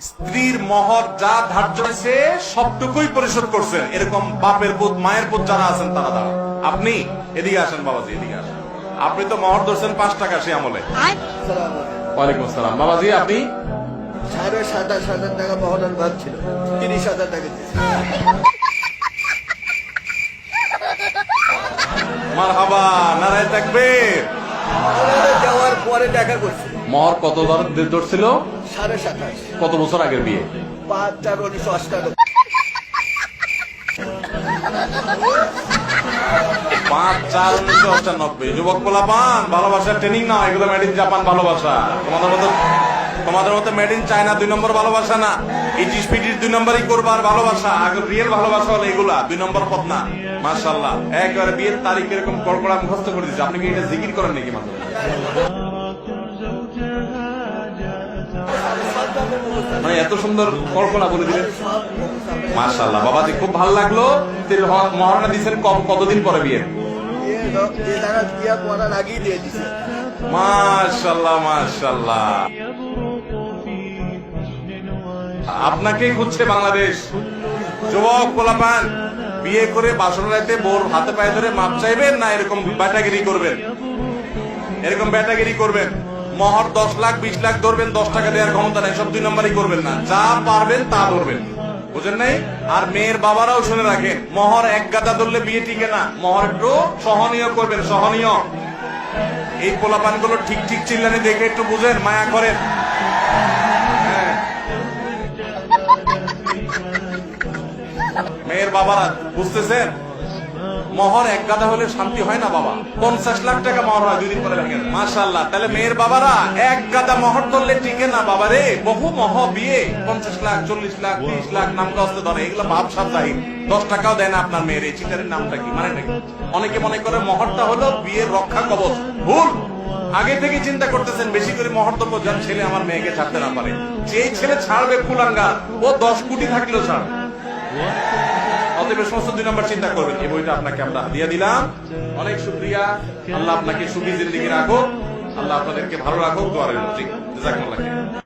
স্ত্রীর মহর যা ধার্য হয়েছে সবটুকুই পরিশোধ করছেন, এরকম বাপের পুত মায়ের পুত যারা আছেন তারা দাঁড়ান। আপনি এদিকে আসেন বাবাজি, এদিকে আসেন। আপনি তো মহর ধরছেন 5 টাকা সে আমলে। ওয়ালাইকুম আসসালাম। বাবাজি আপনি 27,500 টাকা মহরের ভাগ ছিল, 30,000 টাকা দিয়েছে। মারহাবা, নারায়ে তাকবীর। দেওয়ার পরে দেখা করছি মহর কত ধরছিল? 27,500। কত বছর আগের বিয়ে? 5/4/1998। 5/4/1998। যুবক পোলাপান, ভালোবাসার ট্রেনিং নাও, এগুলো মেড ইন জাপান ভালোবাসা। তোমাদের মতো মেড ইন চায়না 2 নম্বর ভালোবাসা না। ইটিস পিটিস 2 নম্বরই করবার ভালোবাসা। আগে রিয়েল ভালোবাসা হলো এগুলা, 2 নম্বর পথ না। মাশাআল্লাহ, একবারে বিয়ের তারিখ এরকম কড়কড়া মুখস্থ করে দিচ্ছে। আপনি কি এটা জিকির করেন নাকি মাত্র? মানে এত সুন্দর কল্পনা বলে দিলেন, মাশাআল্লাহ। বাবাজি খুব ভালো লাগলো। মহারণা দিচ্ছেন কতদিন পরে বিয়ে? মাশাআল্লাহ মাশাআল্লাহ। আপনাকেই খুঁজছে বাংলাদেশ। যুবক পোলাপান, বিয়ে করে বাসর রাইতে বোর হাতে পায়ে ধরে মাপ চাইবেন না এরকম ব্যাটাগিরি করবেন? এরকম ব্যাটাগিরি করবেন। মহর 10 লাখ 20 লাখ ধরবেন, 10 টাকা দেওয়ার ক্ষমতা নেই, সব 2 নম্বরই করবেন না। যা পারবেন তা ধরবেন, বুঝেন নাই? আর মেয়ের বাবারাও শুনে রাখেন, মহর এক গাদা ধরলে বিয়ে টিকে না। মহর একটু সহনীয় করবেন, সহনীয়। এই পোলাপান গুলো ঠিক ঠিক চিল্লানি দেখে একটু বুঝেন, মায়া করেন। হ্যাঁ, মেয়ের বাবারা বুঝতেছেন, মহর এক গাদা হলে শান্তি হয় না বাবা। 50 লাখ টাকা মহর হয়, 2 দিন পরে ভেঙে। মাশাআল্লাহ। তাহলে মেয়ের বাবারা এক গাদা মহর ধরলে টিকে না বাবারে। বহু মহ বিয়ে 50 লাখ 40 লাখ 30 লাখ নাম কষ্ট ধরে, এগুলো ভাব সাব জাহির। 10 টাকাও দেয় না আপনার মেয়ের। এই চিটারের নামটা কি মানে নাকি? অনেকে মনে করে মহরটা হলো বিয়ের রক্ষা কবচ। ভুল। আগে থেকে চিন্তা করতেছেন বেশি করে মহর দেবো যেন ছেলে আমার মেয়েকে ছাড়তে না পারে। যেই ছেলে ছাড়বে কুলাঙ্গা, ও 10 কোটি থাকলেও ছাড়। অতএব সমস্ত 2 নম্বর চিন্তা করবেন। এই বইটা আপনাকে আমরা হাদিয়া দিলাম। অনেক শুকরিয়া। আল্লাহ আপনাকে সুখী জিন্দেগি রাখুক, আল্লাহ আপনাদেরকে ভালো রাখুক। দোয়া রইল। জি, জাযাকুমুল্লাহ খাইর।